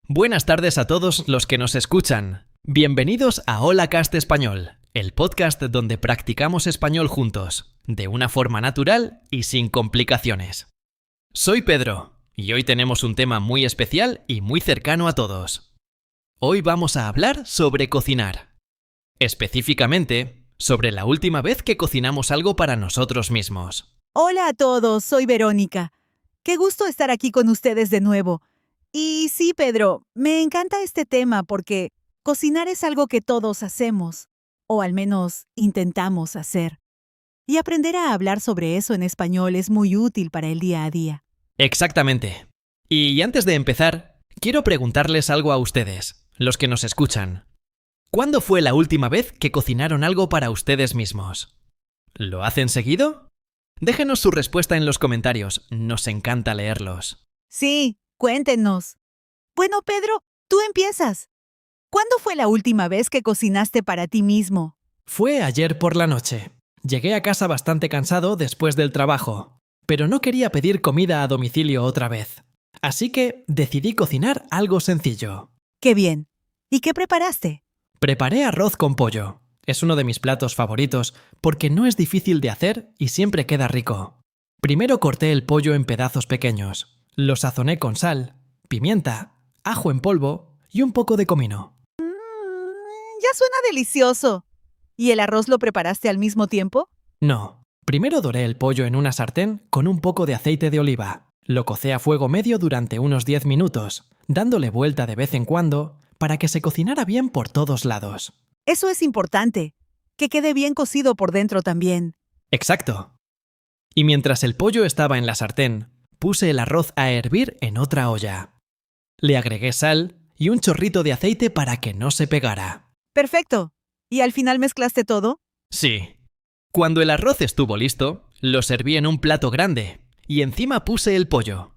Buenas tardes a todos los que nos escuchan. Bienvenidos a Hola Cast Español, el podcast donde practicamos español juntos, de una forma natural y sin complicaciones. Soy Pedro, y hoy tenemos un tema muy especial y muy cercano a todos. Hoy vamos a hablar sobre cocinar. Específicamente, sobre la última vez que cocinamos algo para nosotros mismos. Hola a todos, soy Verónica. Qué gusto estar aquí con ustedes de nuevo. Y sí, Pedro, me encanta este tema porque cocinar es algo que todos hacemos, o al menos intentamos hacer. Y aprender a hablar sobre eso en español es muy útil para el día a día. Exactamente. Y antes de empezar, quiero preguntarles algo a ustedes, los que nos escuchan. ¿Cuándo fue la última vez que cocinaron algo para ustedes mismos? ¿Lo hacen seguido? Déjenos su respuesta en los comentarios, nos encanta leerlos. Sí, cuéntenos. Bueno, Pedro, tú empiezas. ¿Cuándo fue la última vez que cocinaste para ti mismo? Fue ayer por la noche. Llegué a casa bastante cansado después del trabajo, pero no quería pedir comida a domicilio otra vez. Así que decidí cocinar algo sencillo. ¡Qué bien! ¿Y qué preparaste? Preparé arroz con pollo. Es uno de mis platos favoritos porque no es difícil de hacer y siempre queda rico. Primero corté el pollo en pedazos pequeños. Lo sazoné con sal, pimienta, ajo en polvo y un poco de comino. Ya suena delicioso. ¿Y el arroz lo preparaste al mismo tiempo? No. Primero doré el pollo en una sartén con un poco de aceite de oliva. Lo cocé a fuego medio durante unos 10 minutos, dándole vuelta de vez en cuando para que se cocinara bien por todos lados. Eso es importante. Que quede bien cocido por dentro también. Exacto. Y mientras el pollo estaba en la sartén, puse el arroz a hervir en otra olla. Le agregué sal y un chorrito de aceite para que no se pegara. Perfecto. ¿Y al final mezclaste todo? Sí. Cuando el arroz estuvo listo, lo serví en un plato grande y encima puse el pollo.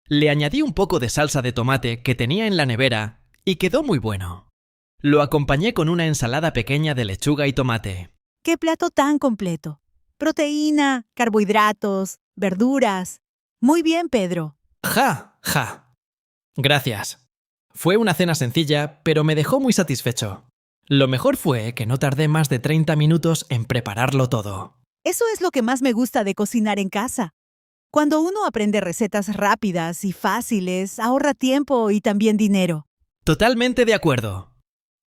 Le añadí un poco de salsa de tomate que tenía en la nevera y quedó muy bueno. Lo acompañé con una ensalada pequeña de lechuga y tomate. ¡Qué plato tan completo! Proteína, carbohidratos, verduras. Muy bien, Pedro. ¡Ja! ¡Ja! Gracias. Fue una cena sencilla, pero me dejó muy satisfecho. Lo mejor fue que no tardé más de 30 minutos en prepararlo todo. Eso es lo que más me gusta de cocinar en casa. Cuando uno aprende recetas rápidas y fáciles, ahorra tiempo y también dinero. Totalmente de acuerdo.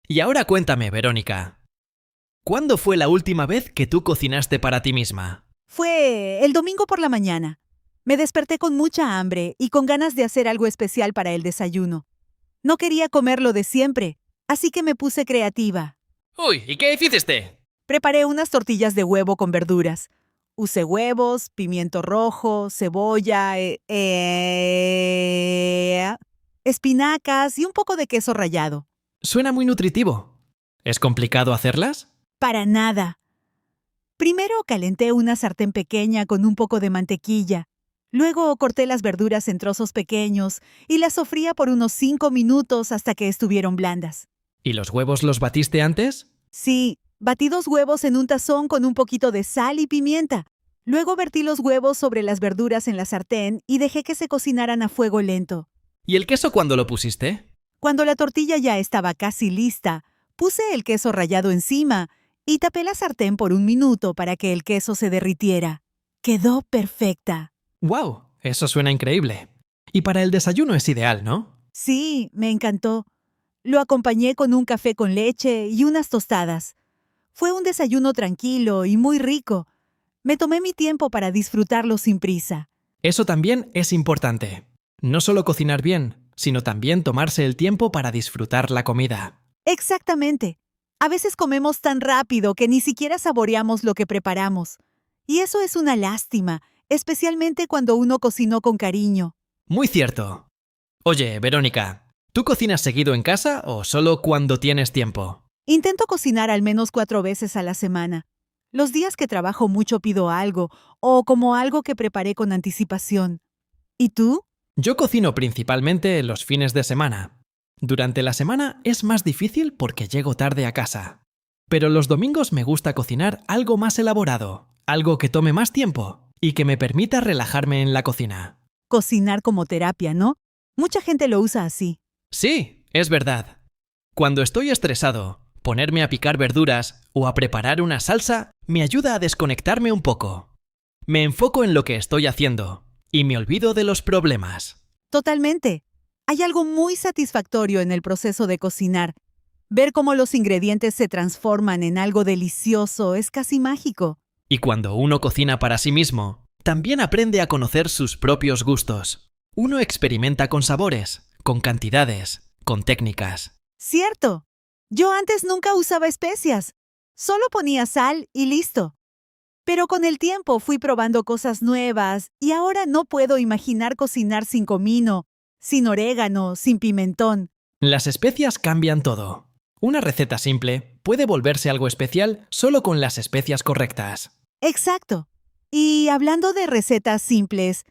Y ahora cuéntame, Verónica. ¿Cuándo fue la última vez que tú cocinaste para ti misma? Fue el domingo por la mañana. Me desperté con mucha hambre y con ganas de hacer algo especial para el desayuno. No quería comer lo de siempre, así que me puse creativa. Uy, ¿y qué hiciste? Preparé unas tortillas de huevo con verduras. Usé huevos, pimiento rojo, cebolla, espinacas y un poco de queso rallado. Suena muy nutritivo. ¿Es complicado hacerlas? Para nada. Primero calenté una sartén pequeña con un poco de mantequilla. Luego corté las verduras en trozos pequeños y las sofría por unos 5 minutos hasta que estuvieron blandas. ¿Y los huevos los batiste antes? Sí, batí 2 huevos en un tazón con un poquito de sal y pimienta. Luego vertí los huevos sobre las verduras en la sartén y dejé que se cocinaran a fuego lento. ¿Y el queso cuándo lo pusiste? Cuando la tortilla ya estaba casi lista, puse el queso rallado encima y tapé la sartén por 1 minuto para que el queso se derritiera. Quedó perfecta. ¡Wow! Eso suena increíble. Y para el desayuno es ideal, ¿no? Sí, me encantó. Lo acompañé con un café con leche y unas tostadas. Fue un desayuno tranquilo y muy rico. Me tomé mi tiempo para disfrutarlo sin prisa. Eso también es importante. No solo cocinar bien, sino también tomarse el tiempo para disfrutar la comida. Exactamente. A veces comemos tan rápido que ni siquiera saboreamos lo que preparamos. Y eso es una lástima, especialmente cuando uno cocinó con cariño. Muy cierto. Oye, Verónica, ¿tú cocinas seguido en casa o solo cuando tienes tiempo? Intento cocinar al menos 4 veces a la semana. Los días que trabajo mucho pido algo, o como algo que preparé con anticipación. ¿Y tú? Yo cocino principalmente los fines de semana. Durante la semana es más difícil porque llego tarde a casa. Pero los domingos me gusta cocinar algo más elaborado, algo que tome más tiempo y que me permita relajarme en la cocina. Cocinar como terapia, ¿no? Mucha gente lo usa así. Sí, es verdad. Cuando estoy estresado, ponerme a picar verduras o a preparar una salsa me ayuda a desconectarme un poco. Me enfoco en lo que estoy haciendo y me olvido de los problemas. Totalmente. Hay algo muy satisfactorio en el proceso de cocinar. Ver cómo los ingredientes se transforman en algo delicioso es casi mágico. Y cuando uno cocina para sí mismo, también aprende a conocer sus propios gustos. Uno experimenta con sabores, con cantidades, con técnicas. Cierto. Yo antes nunca usaba especias. Solo ponía sal y listo. Pero con el tiempo fui probando cosas nuevas y ahora no puedo imaginar cocinar sin comino, sin orégano, sin pimentón. Las especias cambian todo. Una receta simple puede volverse algo especial solo con las especias correctas. Exacto. Y hablando de recetas simples,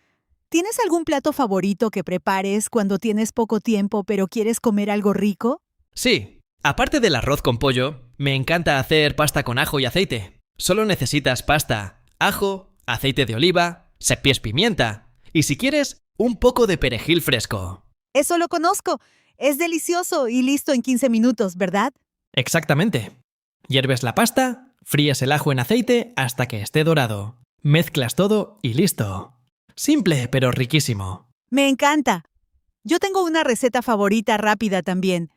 ¿tienes algún plato favorito que prepares cuando tienes poco tiempo pero quieres comer algo rico? Sí, aparte del arroz con pollo, me encanta hacer pasta con ajo y aceite. Solo necesitas pasta, ajo, aceite de oliva, pies pimienta y si quieres, un poco de perejil fresco. Eso lo conozco. Es delicioso y listo en 15 minutos, ¿verdad? Exactamente. Hierves la pasta, fríes el ajo en aceite hasta que esté dorado. Mezclas todo y listo. Simple pero riquísimo. Me encanta. Yo tengo una receta favorita rápida también.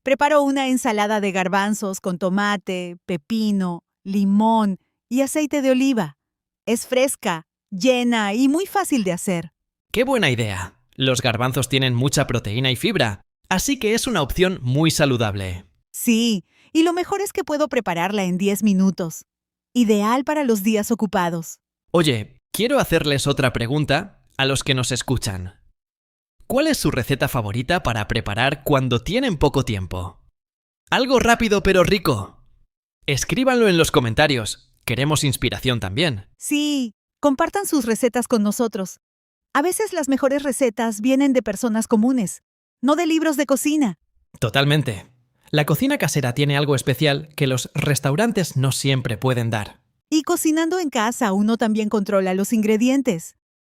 Preparo una ensalada de garbanzos con tomate, pepino, limón y aceite de oliva. Es fresca, llena y muy fácil de hacer. ¡Qué buena idea! Los garbanzos tienen mucha proteína y fibra, así que es una opción muy saludable. Sí, y lo mejor es que puedo prepararla en 10 minutos. Ideal para los días ocupados. Oye, quiero hacerles otra pregunta a los que nos escuchan. ¿Cuál es su receta favorita para preparar cuando tienen poco tiempo? Algo rápido pero rico. Escríbanlo en los comentarios. Queremos inspiración también. Sí, compartan sus recetas con nosotros. A veces las mejores recetas vienen de personas comunes, no de libros de cocina. Totalmente. La cocina casera tiene algo especial que los restaurantes no siempre pueden dar. Y cocinando en casa uno también controla los ingredientes.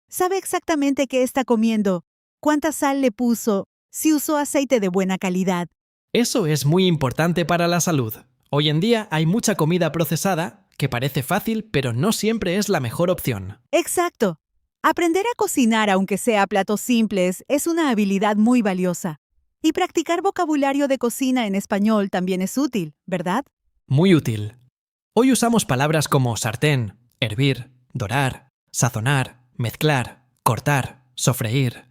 Sabe exactamente qué está comiendo, cuánta sal le puso, si usó aceite de buena calidad. Eso es muy importante para la salud. Hoy en día hay mucha comida procesada que parece fácil, pero no siempre es la mejor opción. Exacto. Aprender a cocinar, aunque sea platos simples, es una habilidad muy valiosa. Y practicar vocabulario de cocina en español también es útil, ¿verdad? Muy útil. Hoy usamos palabras como sartén, hervir, dorar, sazonar, mezclar, cortar, sofreír.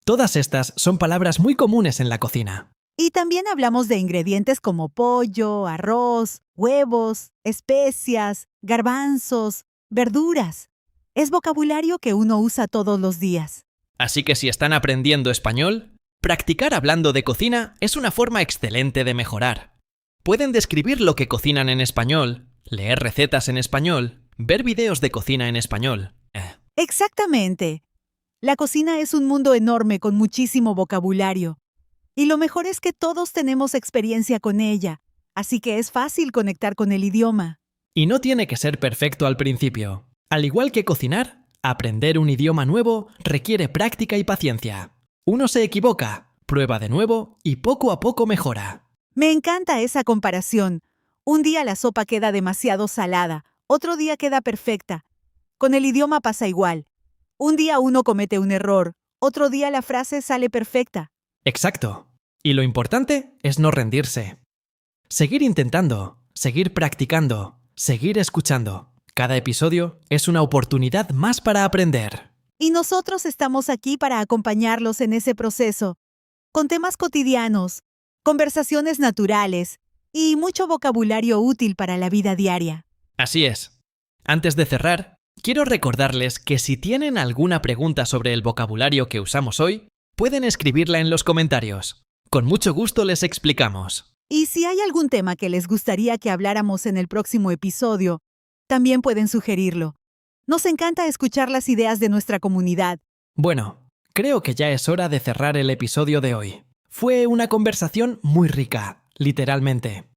Todas estas son palabras muy comunes en la cocina. Y también hablamos de ingredientes como pollo, arroz, huevos, especias, garbanzos, verduras. Es vocabulario que uno usa todos los días. Así que si están aprendiendo español, practicar hablando de cocina es una forma excelente de mejorar. Pueden describir lo que cocinan en español, leer recetas en español, ver videos de cocina en español. Exactamente. La cocina es un mundo enorme con muchísimo vocabulario. Y lo mejor es que todos tenemos experiencia con ella, así que es fácil conectar con el idioma. Y no tiene que ser perfecto al principio. Al igual que cocinar, aprender un idioma nuevo requiere práctica y paciencia. Uno se equivoca, prueba de nuevo y poco a poco mejora. Me encanta esa comparación. Un día la sopa queda demasiado salada, otro día queda perfecta. Con el idioma pasa igual. Un día uno comete un error, otro día la frase sale perfecta. Exacto. Y lo importante es no rendirse. Seguir intentando, seguir practicando, seguir escuchando. Cada episodio es una oportunidad más para aprender. Y nosotros estamos aquí para acompañarlos en ese proceso, con temas cotidianos, conversaciones naturales y mucho vocabulario útil para la vida diaria. Así es. Antes de cerrar, quiero recordarles que si tienen alguna pregunta sobre el vocabulario que usamos hoy, pueden escribirla en los comentarios. Con mucho gusto les explicamos. Y si hay algún tema que les gustaría que habláramos en el próximo episodio, también pueden sugerirlo. Nos encanta escuchar las ideas de nuestra comunidad. Bueno, creo que ya es hora de cerrar el episodio de hoy. Fue una conversación muy rica, literalmente.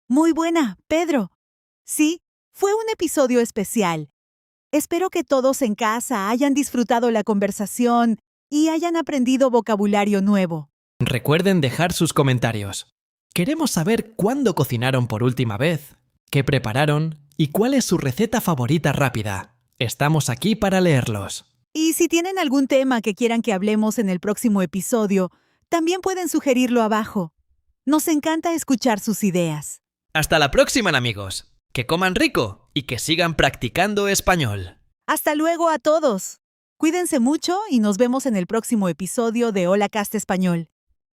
Muy buena, Pedro. Sí, fue un episodio especial. Espero que todos en casa hayan disfrutado la conversación y hayan aprendido vocabulario nuevo. Recuerden dejar sus comentarios. Queremos saber cuándo cocinaron por última vez, qué prepararon y cuál es su receta favorita rápida. Estamos aquí para leerlos. Y si tienen algún tema que quieran que hablemos en el próximo episodio, también pueden sugerirlo abajo. Nos encanta escuchar sus ideas. Hasta la próxima, amigos. Que coman rico y que sigan practicando español. Hasta luego a todos. Cuídense mucho y nos vemos en el próximo episodio de Hola Cast Español.